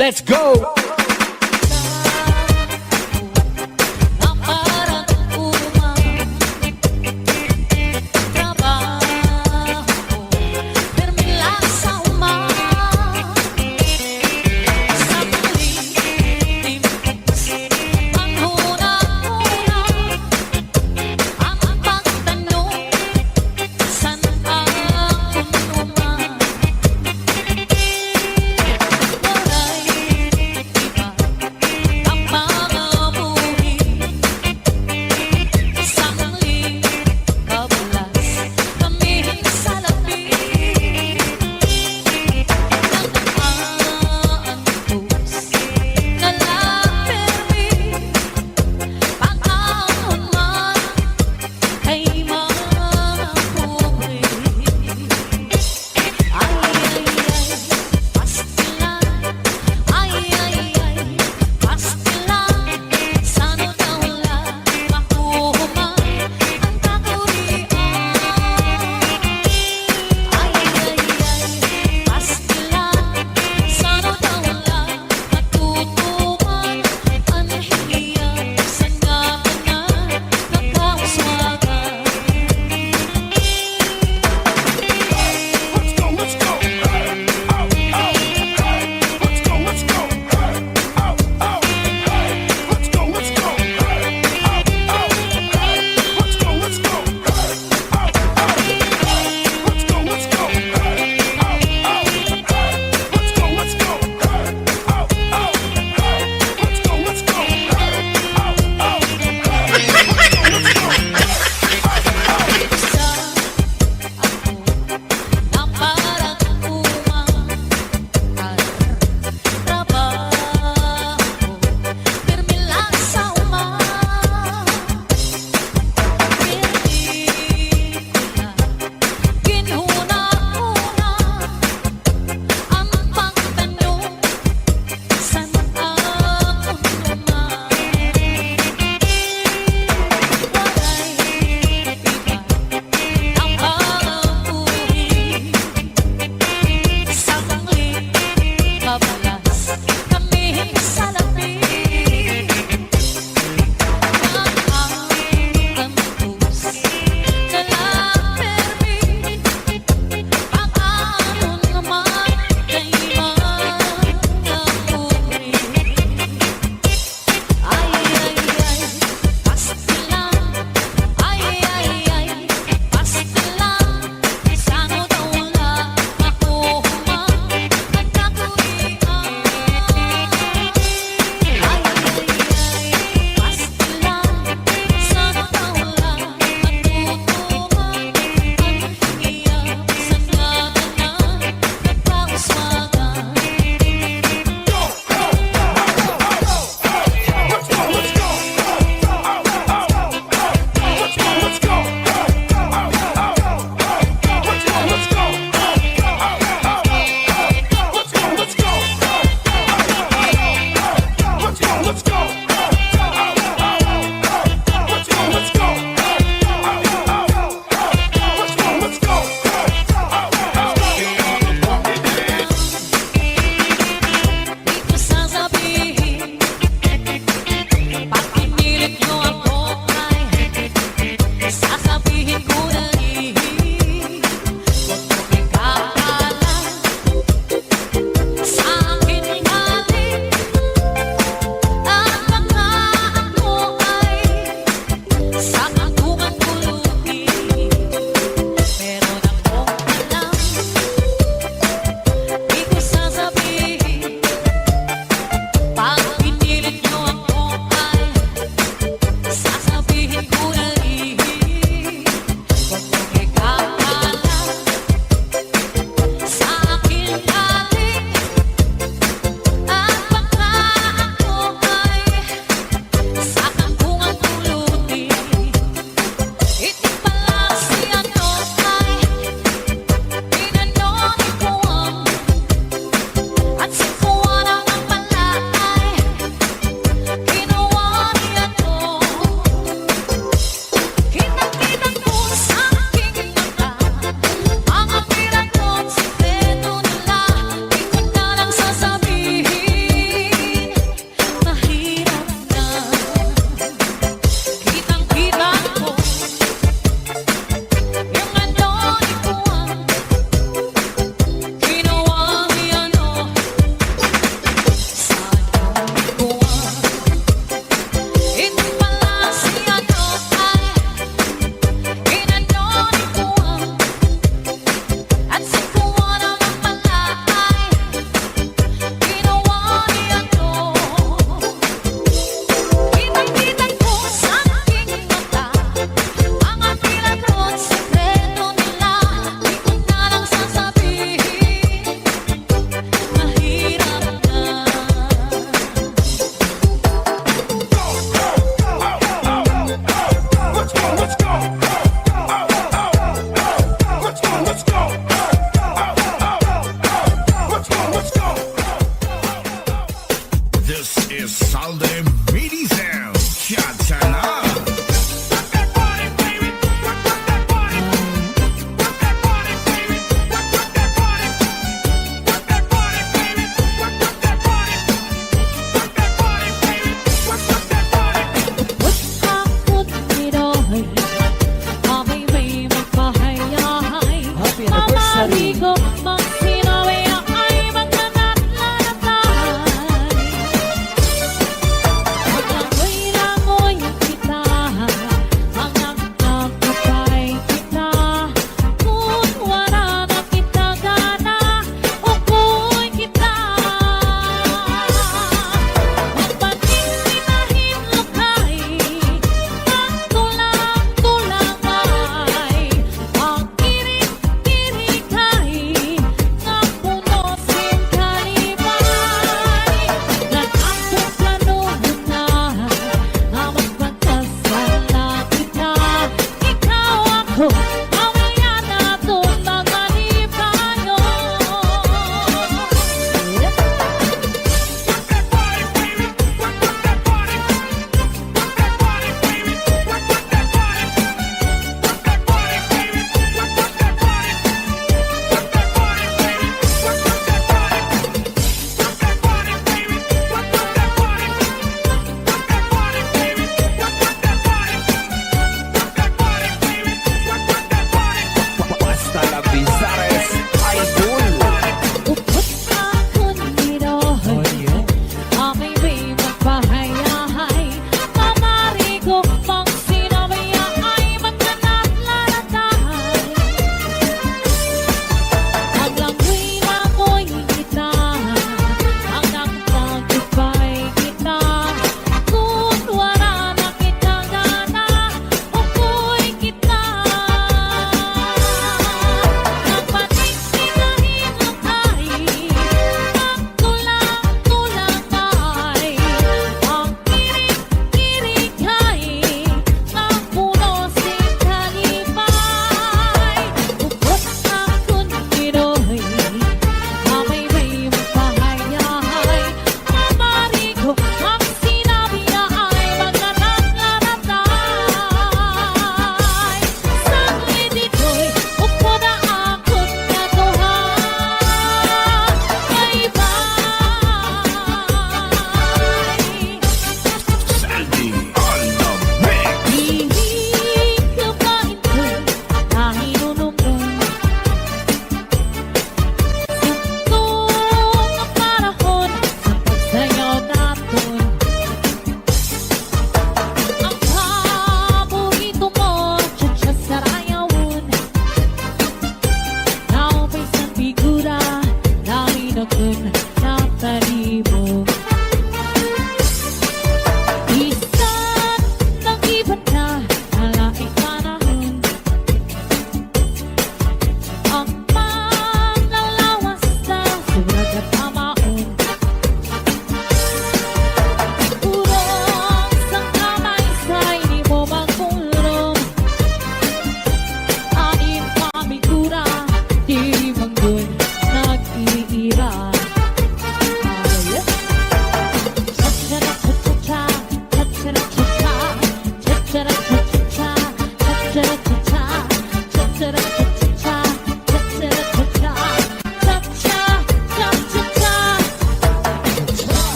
Let's go! Rebelde Midi Sound. Shot na.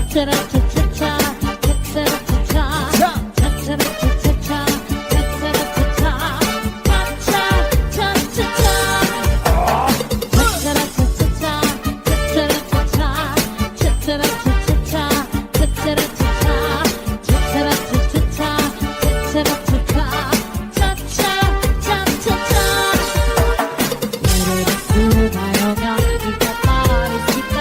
차차라차차차 차차라차차 차차라차차차 차차라차차 차차차차차 차차라차차차 차차라차차 차차라차차차 차차라차차 차차라차차차 차차라차차 차차차차차 노래를 부르나요 면 이제 말했을까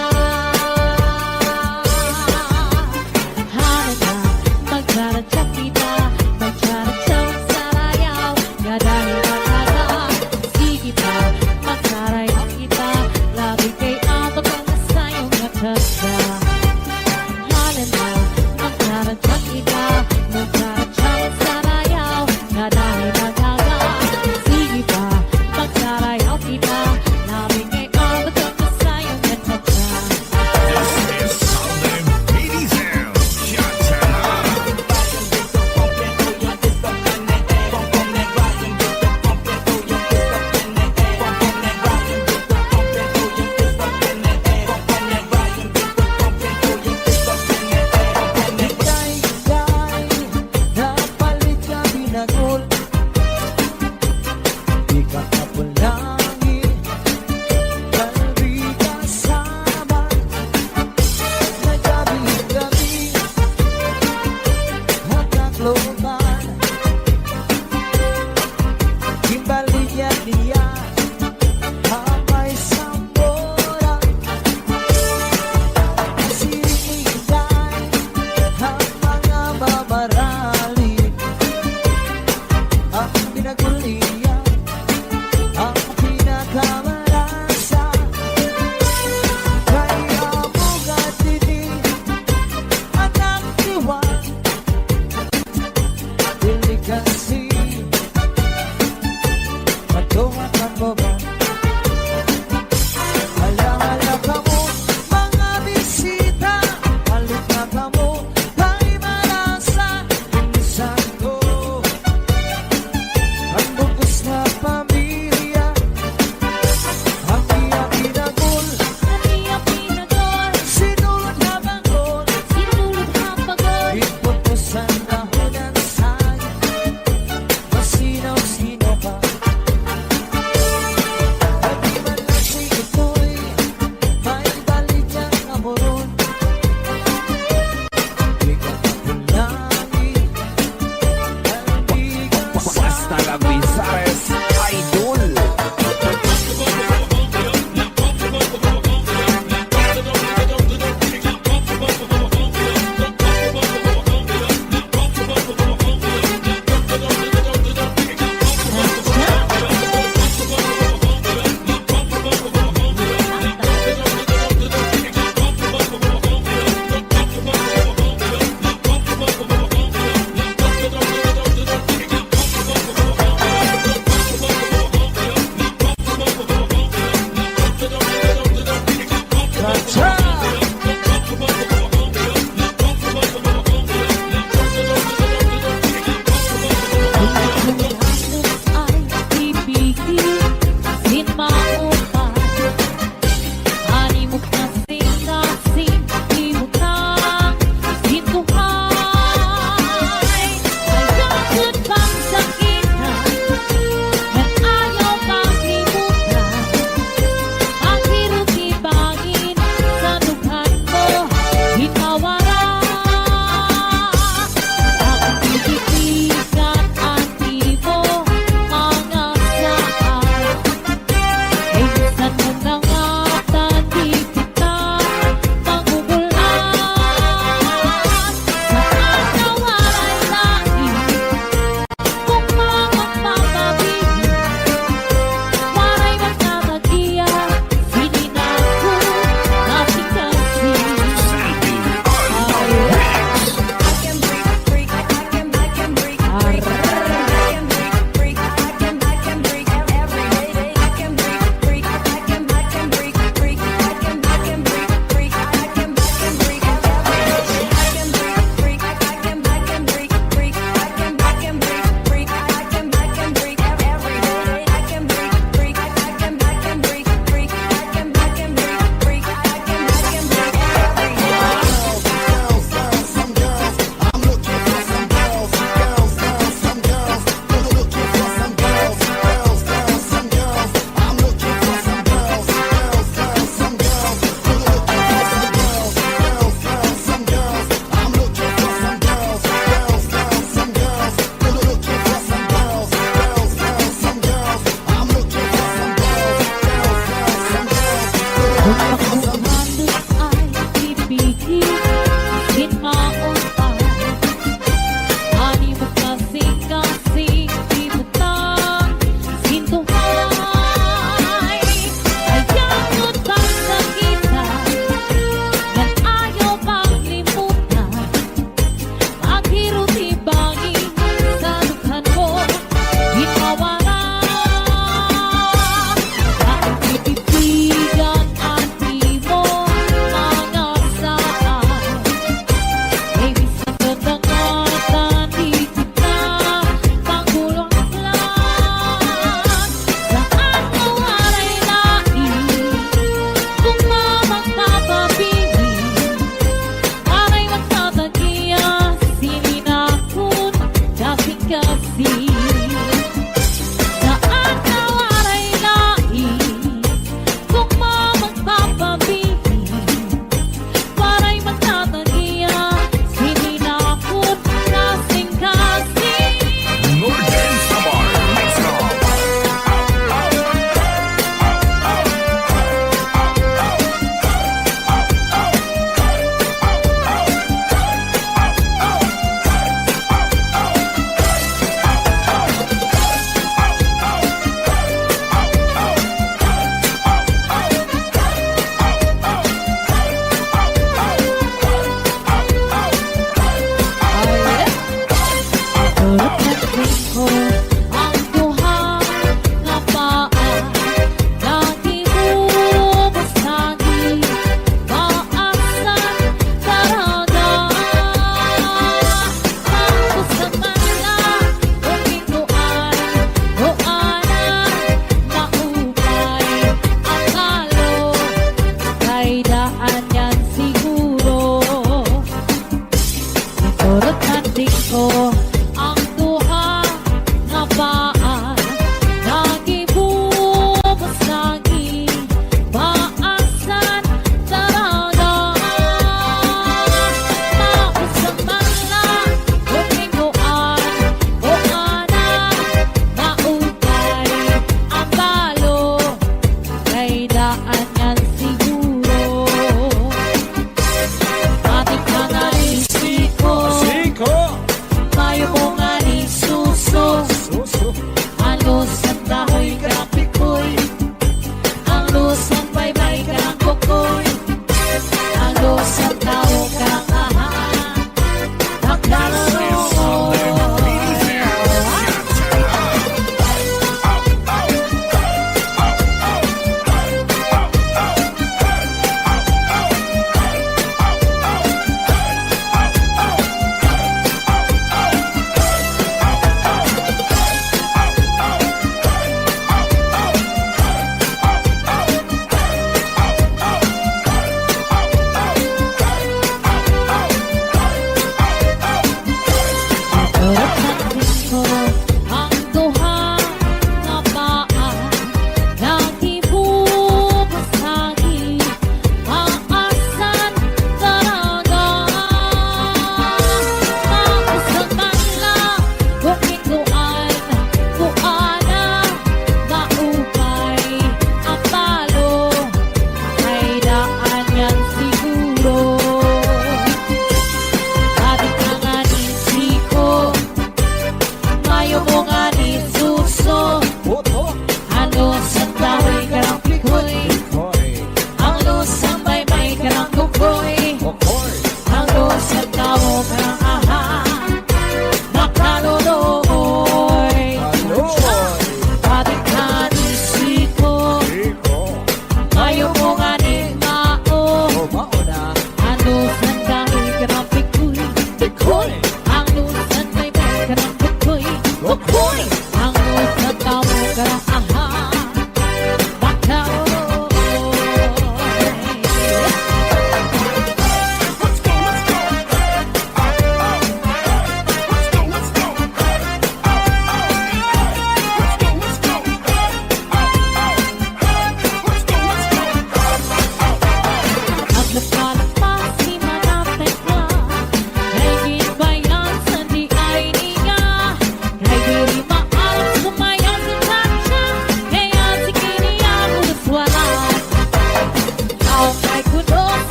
Kung pagkuhalos ay ibigin, kinmaunay. Ani mo kasing-kasing ibutang sintuhay. Ayaw utang sa kita, yan ayaw paglimutan. Maghirot ibangin sa dukhan mo, ginawaran. Ang ibibigan at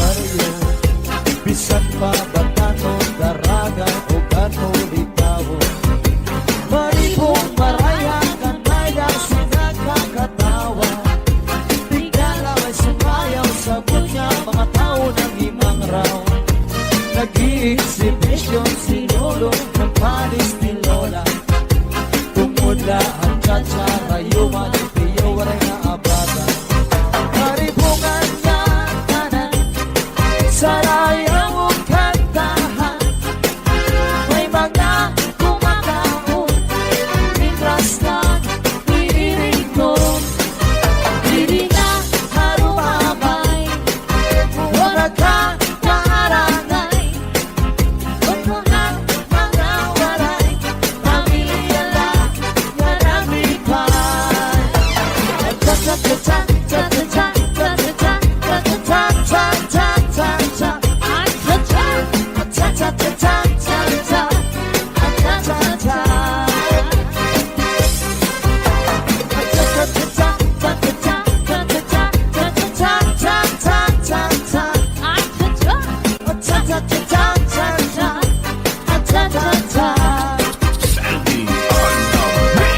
baryo bisan pa batanon, daragan o gato litawo. Maribong maraya kanaya sinagkakatawa. Tigala ay sumayaw sa bunya, mga tao ng imang raw. Nag-i-exhibition si Lolo ng panis ni Lola. Tumula ang cha-cha, rayuman, tiyo waray na abada. Maribungan niya tanan, sarayaw ang kantahan. May mga kumakaon, mingras lang, iririto. Hindi na harumabay, wala ka maharangay. Unuhan mga waray, pamilya lang, yan ang lipay. Cha-cha-cha-cha, cha-cha-cha, cha-cha-cha, cha-cha-cha, cha-cha-cha, ay cha-cha, cha-cha-cha-cha, cha-cha, cha-cha-cha. Sandy on the mix.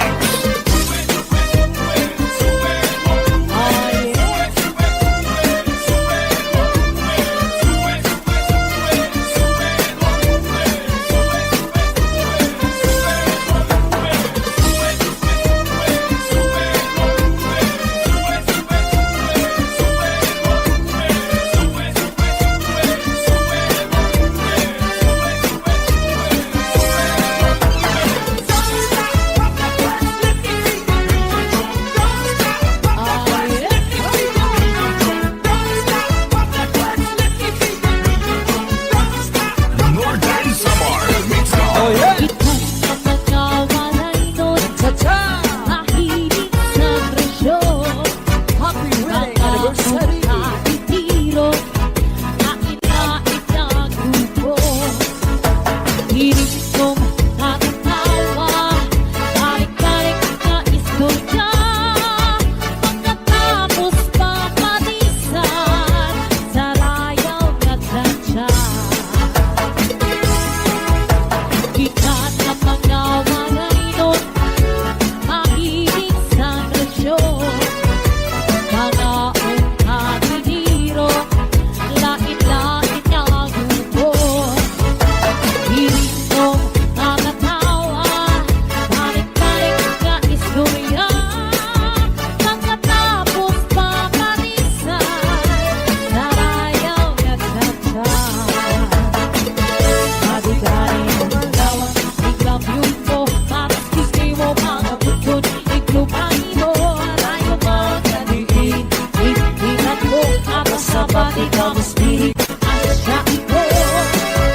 Northern Samar mix Oh on. yeah! Ika'y ang mga walay nun, Cha-cha! mahilig sa presyon. Happy wedding anniversary! Tiro, nait-nait na grupo. Hiling kong natatawa, balik-balik na istorya. Pagkatapos papatisan, sarayaw na cha-cha. Ikat ang mga walay nun, mahilig sa presyon. Mga ungkatiniro, lait-lait na grupo. Hiling kong nakatawa, balik-balik na istorya. Pagkatapos papatisan, sarayaw na cha-cha. Madigaling ang lawang, biglang yun mo, matastis di mo mga butod, iklubay mo, alay mo mga diin. Itinat mo, akasabat, ikaw spirit, ang siya ito.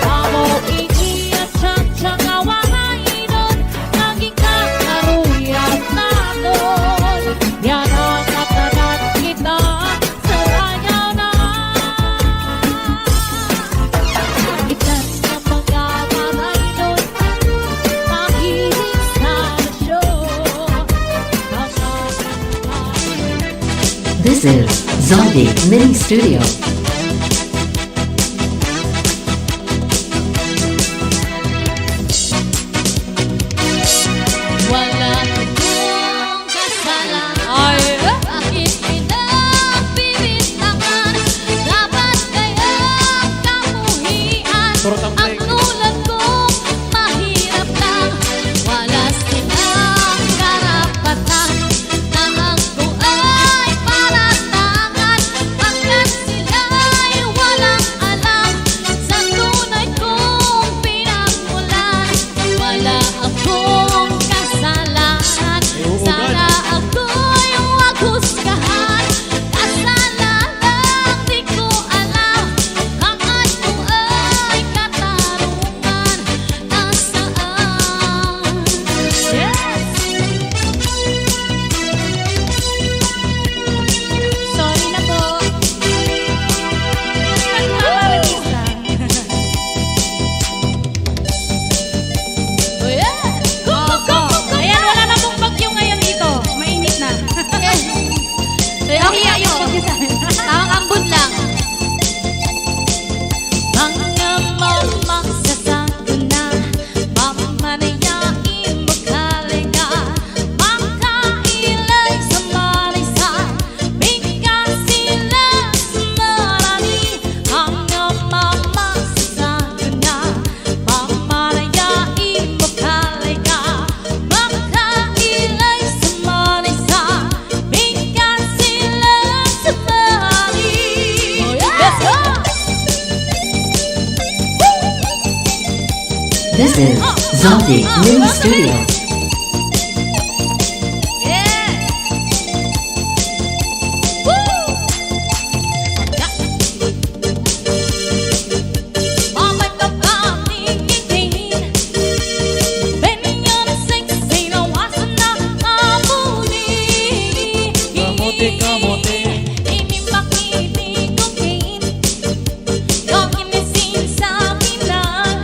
Amo ini at cha-cha nga walay nun, naging kakaruyan natin. Yan ang katanan kita, sarayaw na. Ilan na mga walay nun, mahilig sa presyon. This is Zombie Mini Studio. Wala akong kasalanan. Bakit pinagbibitangan? Dapat kaya kamuhian. Ang tulad ko, mahirap lang. Wala silang karapatan. Na ako ay paratangan. Pagkat sila This is Zombie Mini Studio. Yeah. Woo. Mama kapangingin, benyo na sexy na wasa na amuni. Kamote, kamote. Ini makinig kongin, yung inisin sa akin lang.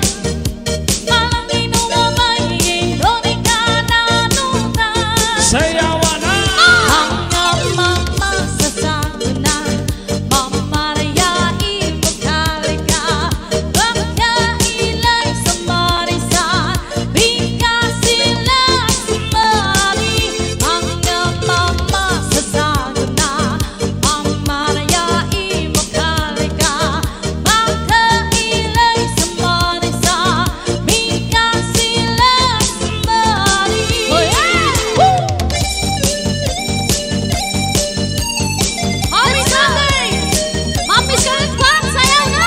Malang inumamay, hindi ka nanutan. Sayawan na! Hanggang mamasasama na, mamarayain magkalika. Pagkailay sa marisan, bigkas sila sumali. Hanggang mamasasama na, mamarayain magkalika. Pagkailay sa marisan, bigkas sila sumali. Oh yeah! Woo! Happy Sunday! Mami Scarlett Kwan, sayaw na!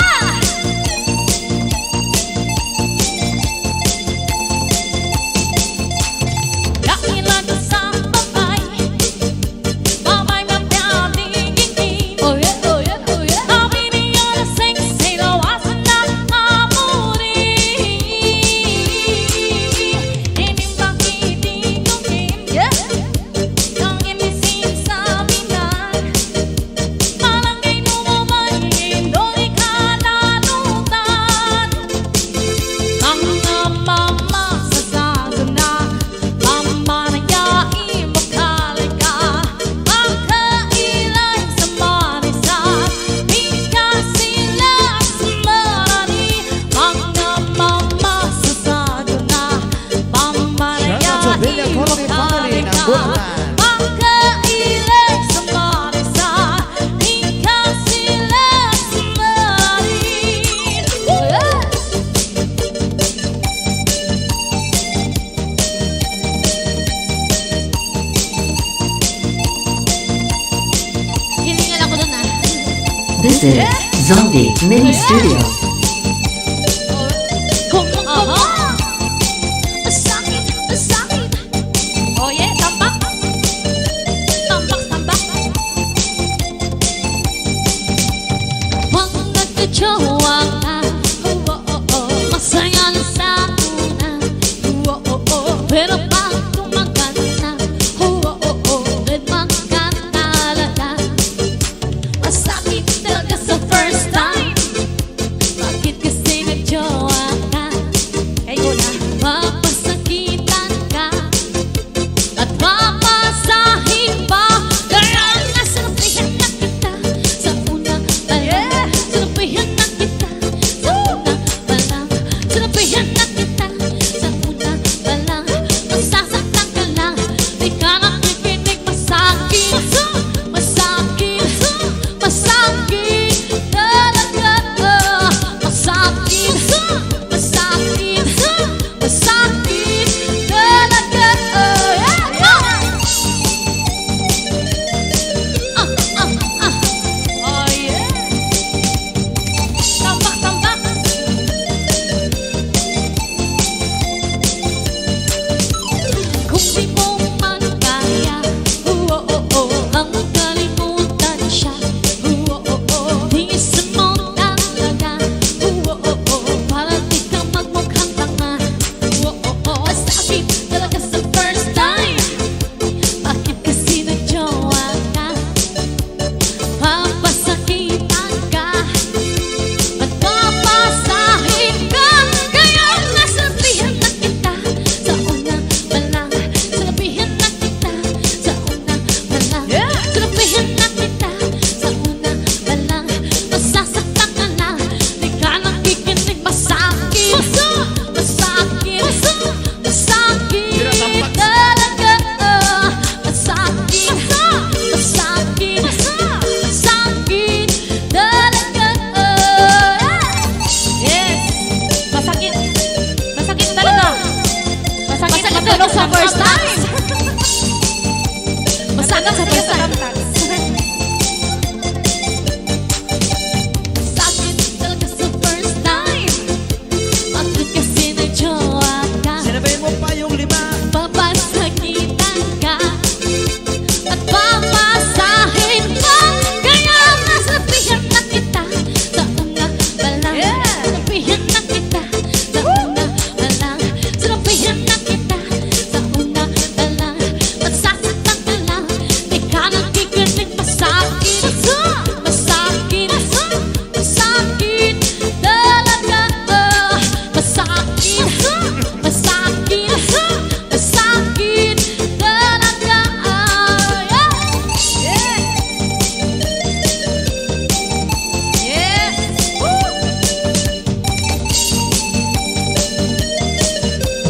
Dakilan sa babay, babay na piyadingin. Oh yeah, oh yeah, oh yeah. Sabi niya na sexy na wasa na amuni. Ining pakitigugin, yeah. Yung inisin sa binan, malang inumamay, hindi ka nanutan. Ang mama sa saguna, mamarayain magkalika. Pagkailay sa marisan, bigkas sila sumali. Mga mama sa saguna, mamarayain magkalika. Pagkailay sa marisan, bigkas sila sumali. Oh yeah! Hiningal ako dun ah. This is Zombie Mini Studio. Kung ako sakit, sakit. Oh yeah, tambak. Tambak, tambak. Huwag nagkajowa ka. Masaya na sa una. Pero pag tumagal na, red magkatalaga. Masakit talaga sa first time.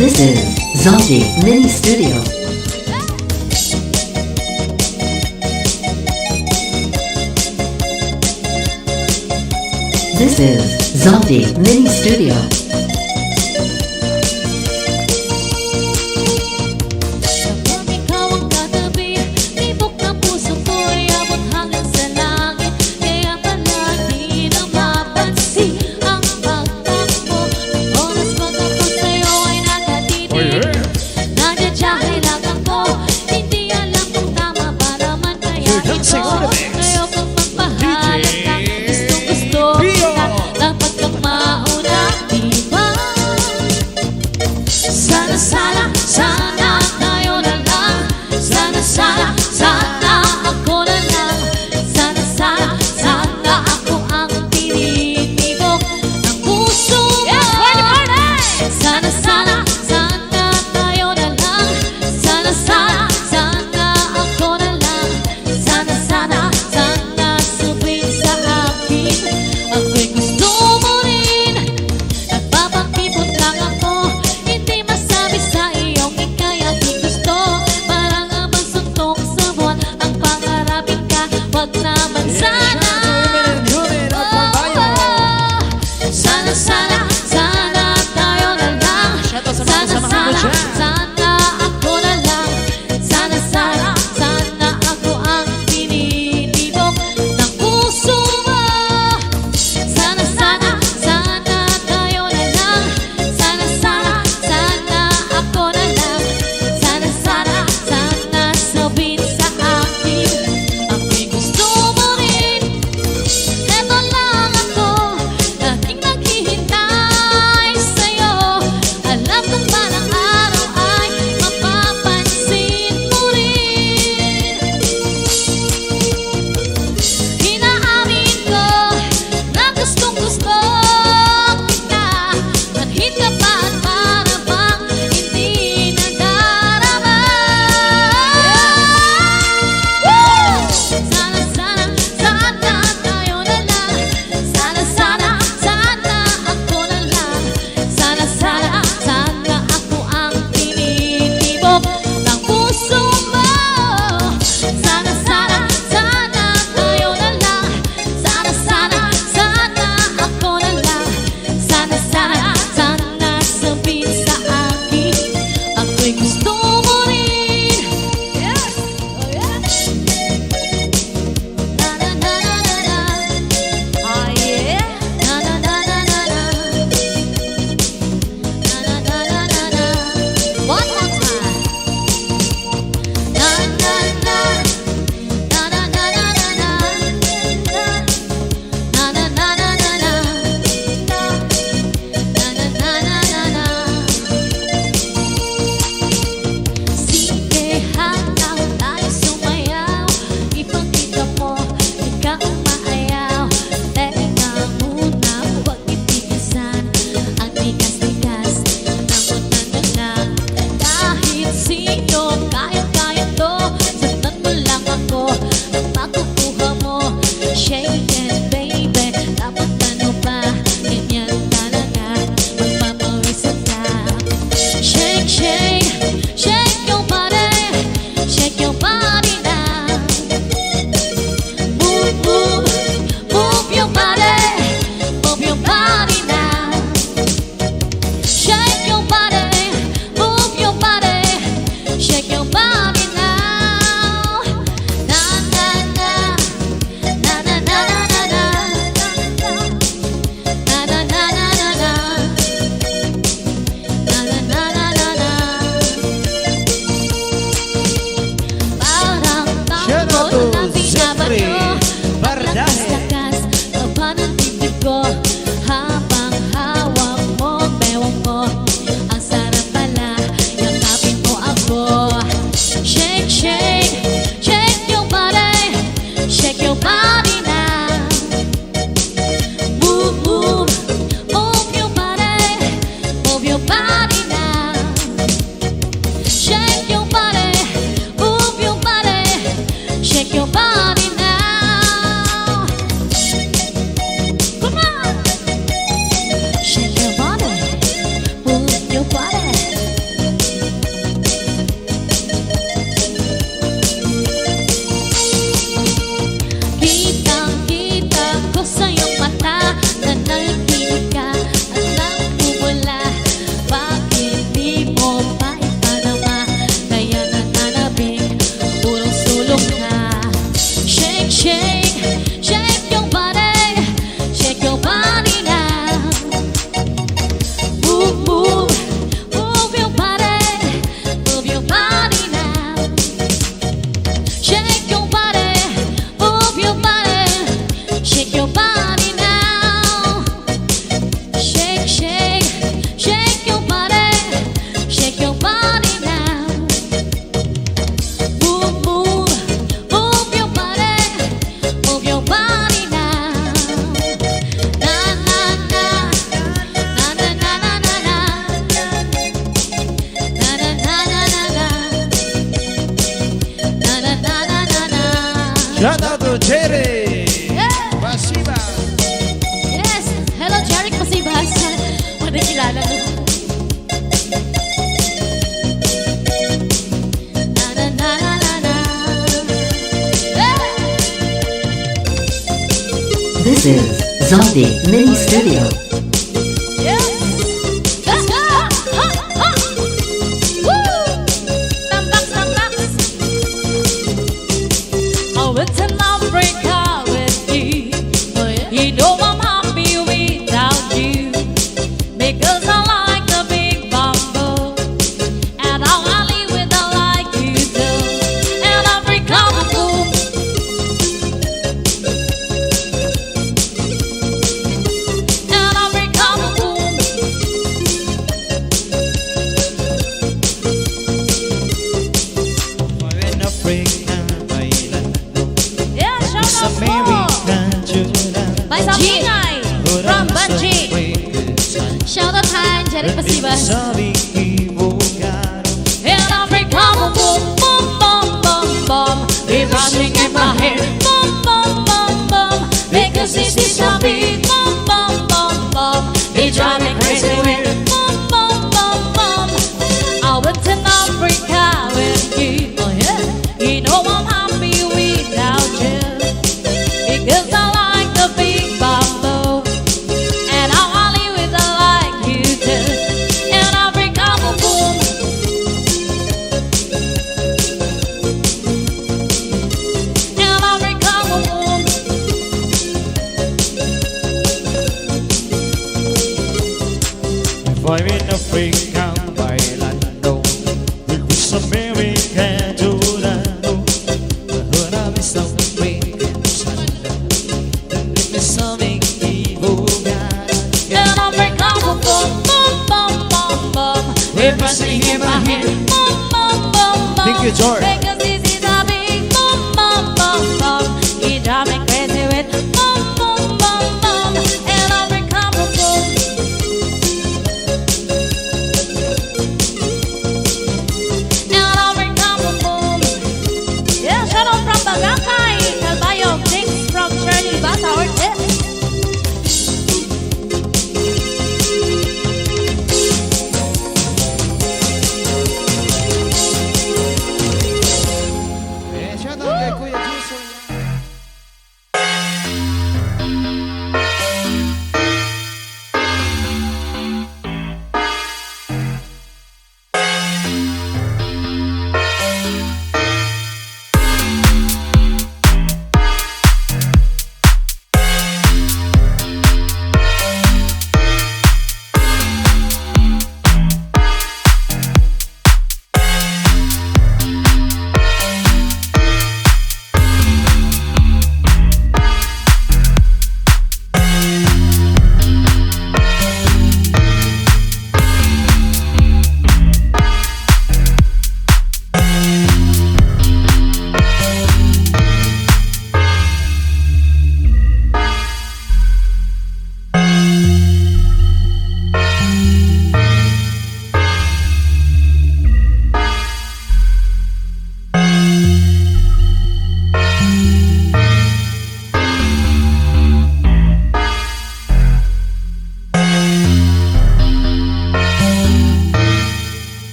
This is Zaldi Mini Studio. This is Zaldi Mini Studio. Kapag ikaw ang katabi, tibok ng puso ko'y abot hanggang sa langit. Kaya palagi nang mapansin ang pagtakbo. Ang oras pagkapos sa'yo ay nakatitig. Nadadyahe lang ako, hindi alam kung tama ba naman kaya ito. Ngayon kang magpahalat ka, gustong-gusto kita. Dapat kang mauna, di la na na na na na. This is Zombie Mini Studio. Yeah. Let's go. Woo. Tambak. I went to Africa with you. You know I'm happy without you because I like the big bamboo and how I live with I like you do. And Africa boom. And Africa boom. In Africa, bailando. Yeah, shout Sa out for America, Jordan. Banjingai from Banji. Shout out time, jadi pasiba. Sabi ibugaro. In Africa, boom, boom, boom, boom, boom. They're rushing in my head, boom, boom, boom, boom. Because this is a beat, boom, boom, boom, boom. They drive me crazy with boom, boom, boom, boom. I went to Africa with you, oh yeah. You know I'm happy without you because I like the big bamboo and how I live with I like you too. In Africa, boom. In Africa, boom. If I'm in Africa, bailando. With Sa America, Jordan. Ahora me estão pensando. Me sabem ibugaro. In Africa, boom, boom, boom, boom, boom. They're rushing in my head, boom, boom, boom, boom. Thank you, George.